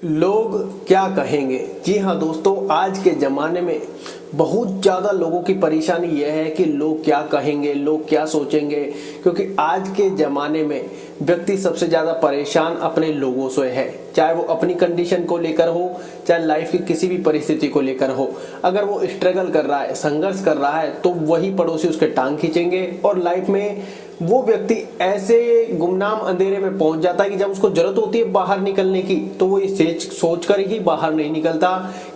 लोग क्या कहेंगे। जी हाँ दोस्तों, आज के ज़माने में बहुत ज़्यादा लोगों की परेशानी यह है कि लोग क्या कहेंगे, लोग क्या सोचेंगे। क्योंकि आज के ज़माने में व्यक्ति सबसे ज़्यादा परेशान अपने लोगों से है, चाहे वो अपनी कंडीशन को लेकर हो, चाहे लाइफ की किसी भी परिस्थिति को लेकर हो। अगर वो स्ट्रगल कर रहा है, संघर्ष कर रहा है, तो वही पड़ोसी उसके टांग खींचेंगे और लाइफ में वो व्यक्ति ऐसे गुमनाम अंधेरे में पहुंच जाता है कि जब उसको जरूरत होती है बाहर निकलने की, तो वो ये सोच कर ही बाहर नहीं निकलता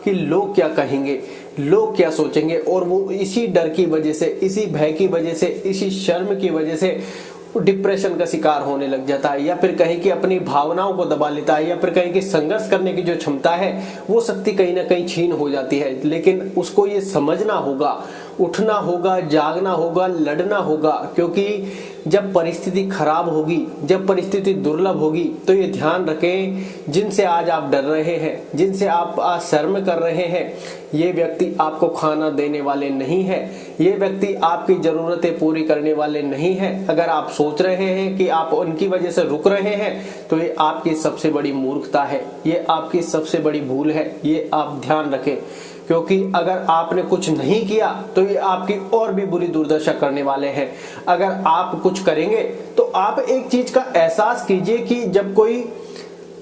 कि लोग क्या कहेंगे, लोग क्या सोचेंगे। और वो इसी डर की वजह से, इसी भय की वजह से, इसी शर्म की वजह से डिप्रेशन का शिकार होने लग जाता है, या फिर कहीं कि अपनी भावनाओं को दबा लेता है, या फिर कहीं कि संघर्ष करने की जो क्षमता है वो शक्ति कहीं ना कहीं छीन हो जाती है। लेकिन उसको ये समझना होगा, उठना होगा, जागना होगा, लड़ना होगा। क्योंकि जब परिस्थिति खराब होगी, जब परिस्थिति दुर्लभ होगी, तो ये ध्यान रखें, जिनसे आज आप डर रहे हैं, जिनसे आप आज शर्म कर रहे हैं, ये व्यक्ति आपको खाना देने वाले नहीं है, ये व्यक्ति आपकी जरूरतें पूरी करने वाले नहीं है। अगर आप सोच रहे हैं कि आप उनकी वजह से रुक रहे हैं, तो ये आपकी सबसे बड़ी मूर्खता है, ये आपकी सबसे बड़ी भूल है, ये आप ध्यान रखें। क्योंकि अगर आपने कुछ नहीं किया तो ये आपकी और भी बुरी दुर्दशा करने वाले हैं। अगर आप कुछ करेंगे तो आप एक चीज का एहसास कीजिए कि जब कोई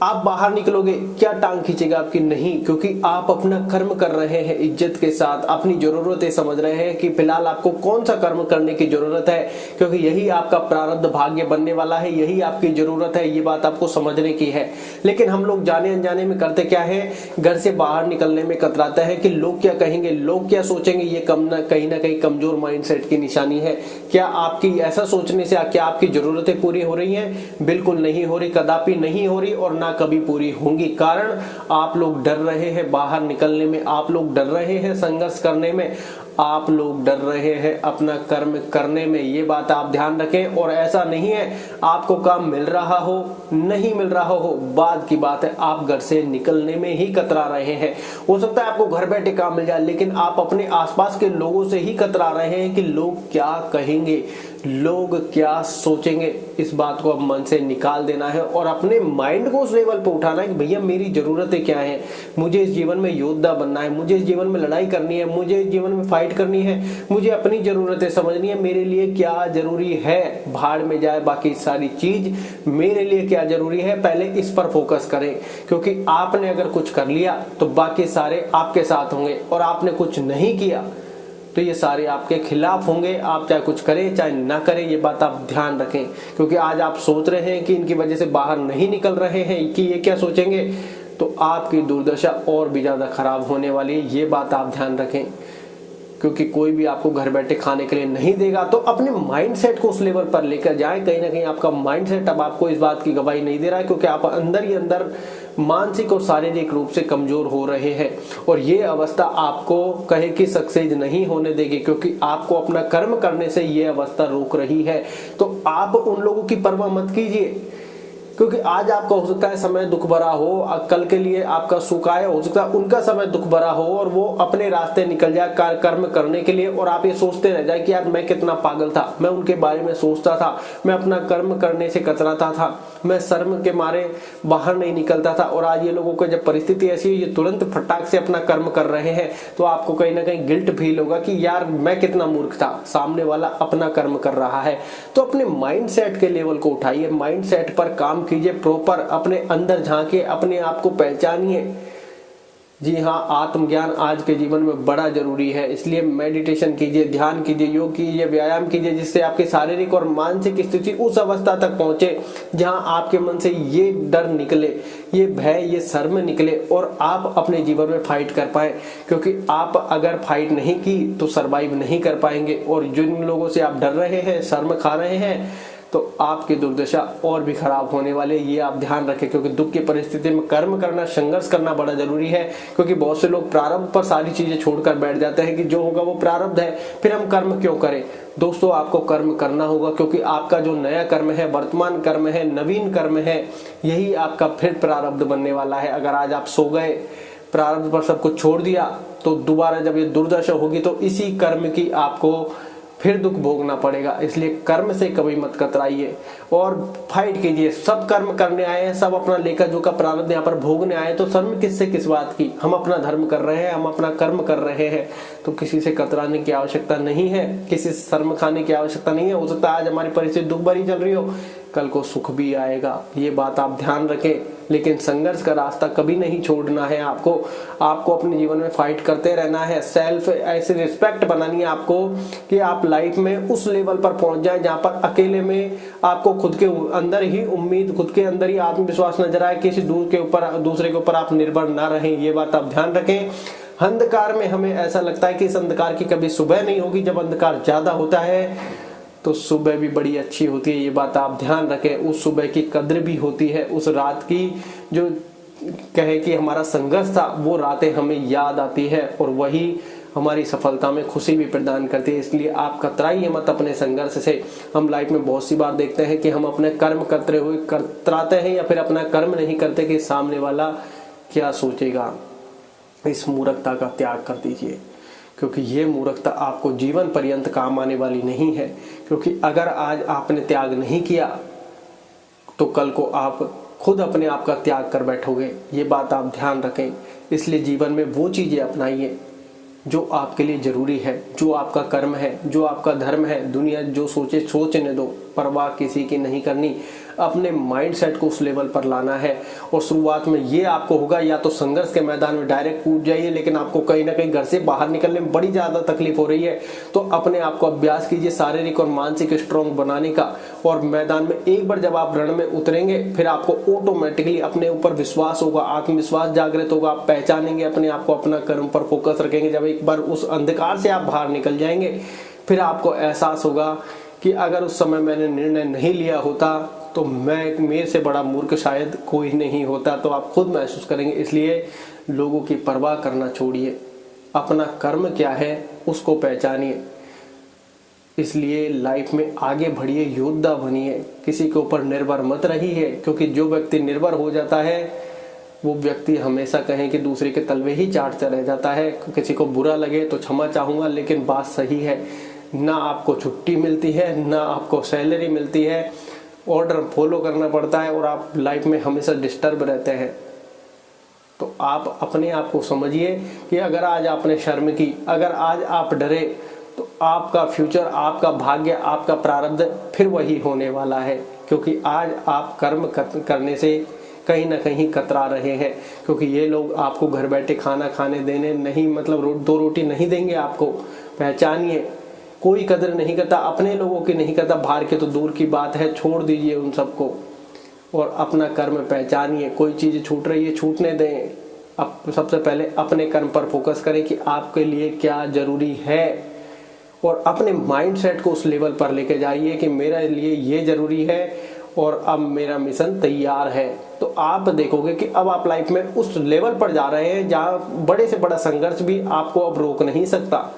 आप बाहर निकलोगे, क्या टांग खींचेगा आपकी? नहीं, क्योंकि आप अपना कर्म कर रहे हैं इज्जत के साथ, अपनी जरूरतें समझ रहे हैं कि फिलहाल आपको कौन सा कर्म करने की जरूरत है, क्योंकि यही आपका प्रारब्ध भाग्य बनने वाला है, यही आपकी जरूरत है। ये बात आपको समझने की है। लेकिन हम लोग जाने अनजाने में करते क्या है, घर से बाहर निकलने में कतराते हैं कि लोग क्या कहेंगे, लोग क्या सोचेंगे। ये कहीं ना कहीं कमजोर माइंडसेट की निशानी है। क्या आपकी ऐसा सोचने से क्या आपकी जरूरतें पूरी हो रही हैं? बिल्कुल नहीं हो रही, कदापि नहीं हो रही और ना कभी पूरी होंगी। कारण आप लोग डर रहे हैं बाहर निकलने में, आप लोग डर रहे हैं संघर्ष करने में, आप लोग डर रहे हैं अपना कर्म करने में। ये बात आप ध्यान रखें। और ऐसा नहीं है आपको काम मिल रहा हो, नहीं मिल रहा हो, बाद की बात है, आप घर से निकलने में ही कतरा रहे हैं। हो सकता है आपको घर बैठे काम मिल जाए, लेकिन आप अपने आसपास के लोगों से ही कतरा रहे हैं कि लोग क्या कहेंगे, लोग क्या सोचेंगे। इस बात को अब मन से निकाल देना है और अपने माइंड को उस लेवल पर उठाना है कि भैया मेरी जरूरतें क्या हैं, मुझे इस जीवन में योद्धा बनना है, मुझे इस जीवन में लड़ाई करनी है, मुझे इस जीवन में फाइट करनी है, मुझे अपनी जरूरतें समझनी है, मेरे लिए क्या जरूरी है। भाड़ में जाए बाकी सारी चीज, मेरे लिए क्या जरूरी है, पहले इस पर फोकस करें। क्योंकि आपने अगर कुछ कर लिया तो बाकी सारे आपके साथ होंगे, और आपने कुछ नहीं किया तो ये सारे आपके खिलाफ होंगे। आप चाहे कुछ करें चाहे ना करें, ये बात आप ध्यान रखें। क्योंकि आज आप सोच रहे हैं कि इनकी वजह से बाहर नहीं निकल रहे हैं कि ये क्या सोचेंगे, तो आपकी दुर्दशा और भी ज्यादा खराब होने वाली है। ये बात आप ध्यान रखें। क्योंकि कोई भी आपको घर बैठे खाने के लिए नहीं देगा, तो अपने माइंडसेट को उस लेवल पर लेकर जाएं। कहीं ना कहीं आपका माइंडसेट अब आपको इस बात की गवाही नहीं दे रहा है, क्योंकि आप अंदर ही अंदर मानसिक और शारीरिक रूप से कमजोर हो रहे हैं। और ये अवस्था आपको कहे कि सक्सेस नहीं होने देगी, क्योंकि आपको अपना कर्म करने से ये अवस्था रोक रही है। तो आप उन लोगों की परवाह मत कीजिए, क्योंकि आज आपका हो सकता है समय दुख भरा हो, कल के लिए आपका सुख आए, हो सकता है उनका समय दुख भरा हो और वो अपने रास्ते निकल जाए कर्म करने के लिए, और आप ये सोचते रह जाए कि यार मैं कितना पागल था, मैं उनके बारे में सोचता था, मैं अपना कर्म करने से कतराता था, मैं शर्म के मारे बाहर नहीं निकलता था। और आज ये लोगों को जब परिस्थिति ऐसी है, ये तुरंत फटाक से अपना कर्म कर रहे हैं, तो आपको कहीं ना कहीं गिल्ट फील होगा कि यार मैं कितना मूर्ख था, सामने वाला अपना कर्म कर रहा है। तो अपने माइंडसेट के लेवल को उठाइए, माइंडसेट पर काम कीजिए, प्रॉपर अपने अंदर झांके, अपने आप को पहचानिए। जी हाँ, आत्मज्ञान आज के जीवन में बड़ा जरूरी है। इसलिए मेडिटेशन कीजिए, ध्यान कीजिए, योग कीजिए, व्यायाम कीजिए, जिससे आपकी शारीरिक और मानसिक स्थिति उस अवस्था तक पहुंचे जहां आपके मन से ये डर निकले, ये भय, ये शर्म निकले, और आप अपने जीवन में फाइट कर पाए। क्योंकि आप अगर फाइट नहीं की तो सरवाइव नहीं कर पाएंगे। और जिन लोगों से आप डर रहे हैं, शर्म खा रहे हैं, तो आपकी दुर्दशा और भी खराब होने वाले। ये आप ध्यान रखें। क्योंकि दुख की परिस्थिति में कर्म करना, संघर्ष करना बड़ा जरूरी है। क्योंकि बहुत से लोग प्रारब्ध पर सारी चीजें छोड़कर बैठ जाते हैं कि जो होगा वो प्रारब्ध है, फिर हम कर्म क्यों करें। दोस्तों, आपको कर्म करना होगा, क्योंकि आपका जो नया कर्म है, वर्तमान कर्म है, नवीन कर्म है, यही आपका फिर प्रारब्ध बनने वाला है। अगर आज आप सो गए, प्रारब्ध पर सब कुछ छोड़ दिया, तो दोबारा जब ये दुर्दशा होगी तो इसी कर्म की आपको फिर दुख भोगना पड़ेगा। इसलिए कर्म से कभी मत कतराइए और फाइट कीजिए। सब कर्म करने आए हैं, सब अपना लेखा जोखा प्रारब्ध यहाँ पर भोगने आए हैं, तो शर्म किससे किस बात की। हम अपना धर्म कर रहे हैं, हम अपना कर्म कर रहे हैं, तो किसी से कतराने की आवश्यकता नहीं है, किसी से शर्म खाने की आवश्यकता नहीं है। हो सकता है आज हमारी परिस्थिति दुख भरी चल रही हो, कल को सुख भी आएगा, ये बात आप ध्यान रखें। लेकिन संघर्ष का रास्ता कभी नहीं छोड़ना है आपको अपने जीवन में फाइट करते रहना है। सेल्फ ऐसे रिस्पेक्ट बनानी है आपको कि आप लाइफ में उस लेवल पर पहुंच जाए जहां पर अकेले में आपको खुद के अंदर ही उम्मीद, खुद के अंदर ही आत्मविश्वास नजर आए, किसी दूसरे के ऊपर आप निर्भर ना रहें। ये बात आप ध्यान रखें। अंधकार में हमें ऐसा लगता है कि इस अंधकार की कभी सुबह नहीं होगी। जब अंधकार ज्यादा होता है तो सुबह भी बड़ी अच्छी होती है, ये बात आप ध्यान रखें। उस सुबह की कद्र भी होती है, उस रात की जो कहे कि हमारा संघर्ष था, वो रातें हमें याद आती है और वही हमारी सफलता में खुशी भी प्रदान करती है। इसलिए आप कतराइए मत अपने संघर्ष से। हम लाइफ में बहुत सी बार देखते हैं कि हम अपने कर्म करते हुए कतराते हैं या फिर अपना कर्म नहीं करते कि सामने वाला क्या सोचेगा। इस मूर्खता का त्याग कर दीजिए, क्योंकि ये मूर्खता आपको जीवन पर्यंत काम आने वाली नहीं है। क्योंकि अगर आज आपने त्याग नहीं किया तो कल को आप खुद अपने आप का त्याग कर बैठोगे। ये बात आप ध्यान रखें। इसलिए जीवन में वो चीजें अपनाइए जो आपके लिए जरूरी है, जो आपका कर्म है, जो आपका धर्म है। दुनिया जो सोचे सोचने दो, परवाह किसी की नहीं करनी। अपने माइंडसेट को उस लेवल पर लाना है और शुरुआत में ये आपको होगा या तो संघर्ष के मैदान में डायरेक्ट कूद जाइए, लेकिन आपको कहीं ना कहीं घर से बाहर निकलने में बड़ी ज्यादा तकलीफ हो रही है, तो अपने आप को अभ्यास कीजिए शारीरिक और मानसिक स्ट्रॉन्ग बनाने का। और मैदान में एक बार जब आप रण में उतरेंगे, फिर आपको ऑटोमेटिकली अपने ऊपर विश्वास होगा, आत्मविश्वास जागृत होगा। आप पहचानेंगे अपने आप को, अपना कर्म पर फोकस रखेंगे। जब एक बार उस अंधकार से आप बाहर निकल जाएंगे, फिर आपको एहसास होगा कि अगर उस समय मैंने निर्णय नहीं लिया होता तो मेरे से बड़ा मूर्ख शायद कोई नहीं होता। तो आप खुद महसूस करेंगे। इसलिए लोगों की परवाह करना छोड़िए, अपना कर्म क्या है उसको पहचानिए। इसलिए लाइफ में आगे बढ़िए, योद्धा बनिए, किसी के ऊपर निर्भर मत रहिए। क्योंकि जो व्यक्ति निर्भर हो जाता है वो व्यक्ति हमेशा कहें कि दूसरे के तलवे ही चाटता रह जाता है। किसी को बुरा लगे तो क्षमा चाहूंगा, लेकिन बात सही है। ना आपको छुट्टी मिलती है, ना आपको सैलरी मिलती है, ऑर्डर फॉलो करना पड़ता है और आप लाइफ में हमेशा डिस्टर्ब रहते हैं। तो आप अपने आप को समझिए कि अगर आज आपने शर्म की, अगर आज आप डरे, तो आपका फ्यूचर, आपका भाग्य, आपका प्रारब्ध फिर वही होने वाला है। क्योंकि आज आप कर्म करने से कहीं ना कहीं कतरा रहे हैं। क्योंकि ये लोग आपको घर बैठे खाना खाने देने नहीं, मतलब दो रोटी नहीं देंगे आपको। पहचानिए, कोई कदर नहीं करता, अपने लोगों की नहीं करता, बाहर के तो दूर की बात है, छोड़ दीजिए उन सबको और अपना कर्म पहचानिए। कोई चीज छूट रही है, छूटने दें। अब सबसे पहले अपने कर्म पर फोकस करें कि आपके लिए क्या जरूरी है और अपने माइंडसेट को उस लेवल पर लेके जाइए कि मेरे लिए ये जरूरी है और अब मेरा मिशन तैयार है। तो आप देखोगे कि अब आप लाइफ में उस लेवल पर जा रहे हैं जहां बड़े से बड़ा संघर्ष भी आपको अब रोक नहीं सकता।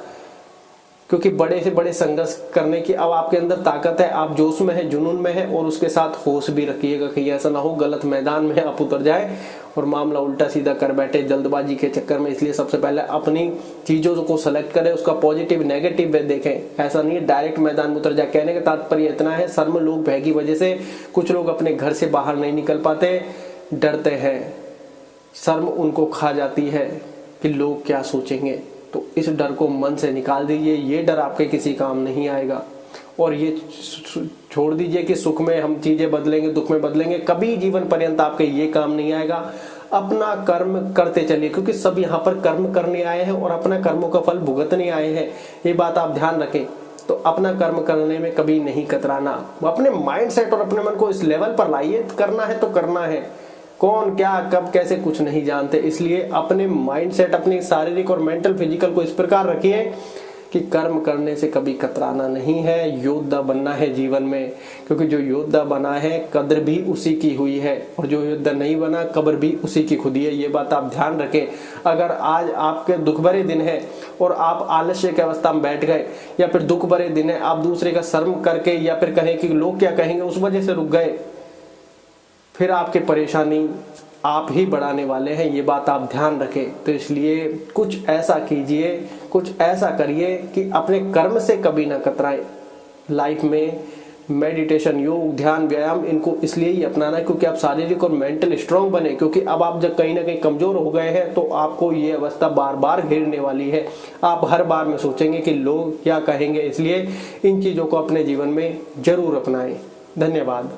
क्योंकि बड़े से बड़े संघर्ष करने की अब आपके अंदर ताकत है, आप जोश में है, जुनून में है। और उसके साथ होश भी रखिएगा कि ऐसा ना हो गलत मैदान में आप उतर जाए और मामला उल्टा सीधा कर बैठे जल्दबाजी के चक्कर में। इसलिए सबसे पहले अपनी चीजों को सेलेक्ट करें, उसका पॉजिटिव नेगेटिव वे देखें। ऐसा नहीं है डायरेक्ट मैदान में उतर जाए। कहने का तात्पर्य इतना है, शर्म लोग भय की वजह से कुछ लोग अपने घर से बाहर नहीं निकल पाते, डरते हैं। शर्म उनको खा जाती है कि लोग क्या सोचेंगे। तो इस डर को मन से निकाल दीजिए, ये डर आपके किसी काम नहीं आएगा। और ये छोड़ दीजिए कि सुख में हम चीजें बदलेंगे, दुख में बदलेंगे, कभी जीवन पर्यंत आपके ये काम नहीं आएगा। अपना कर्म करते चलिए, क्योंकि सब यहाँ पर कर्म करने आए हैं और अपना कर्मों का फल भुगतने आए हैं। ये बात आप ध्यान रखें। तो अपना कर्म करने में कभी नहीं कतराना। अपने माइंड सेट और अपने मन को इस लेवल पर लाइए, करना है तो करना है। कौन क्या कब कैसे कुछ नहीं जानते। इसलिए अपने माइंडसेट, अपनी शारीरिक और मेंटल फिजिकल को इस प्रकार रखिए कि कर्म करने से कभी कतराना नहीं है, योद्धा बनना है जीवन में। क्योंकि जो योद्धा बना है कद्र भी उसी की हुई है और जो योद्धा नहीं बना कब्र भी उसी की खुदी है। ये बात आप ध्यान रखें। अगर आज आपके दुख भरे दिन है और आप आलस्य की अवस्था में बैठ गए, या फिर दुख भरे दिन है आप दूसरे का शर्म करके या फिर कहें कि लोग क्या कहेंगे उस वजह से रुक गए, फिर आपकी परेशानी आप ही बढ़ाने वाले हैं, ये बात आप ध्यान रखें। तो इसलिए कुछ ऐसा कीजिए, कुछ ऐसा करिए कि अपने कर्म से कभी ना कतराएं। लाइफ में मेडिटेशन, योग, ध्यान, व्यायाम, इनको इसलिए ही अपनाना है क्योंकि आप शारीरिक और मेंटल स्ट्रांग बने। क्योंकि अब आप जब कहीं ना कहीं कमजोर हो गए हैं तो आपको ये अवस्था बार बार घेरने वाली है। आप हर बार में सोचेंगे कि लोग क्या कहेंगे। इसलिए इन चीजों को अपने जीवन में जरूर अपनाएं। धन्यवाद।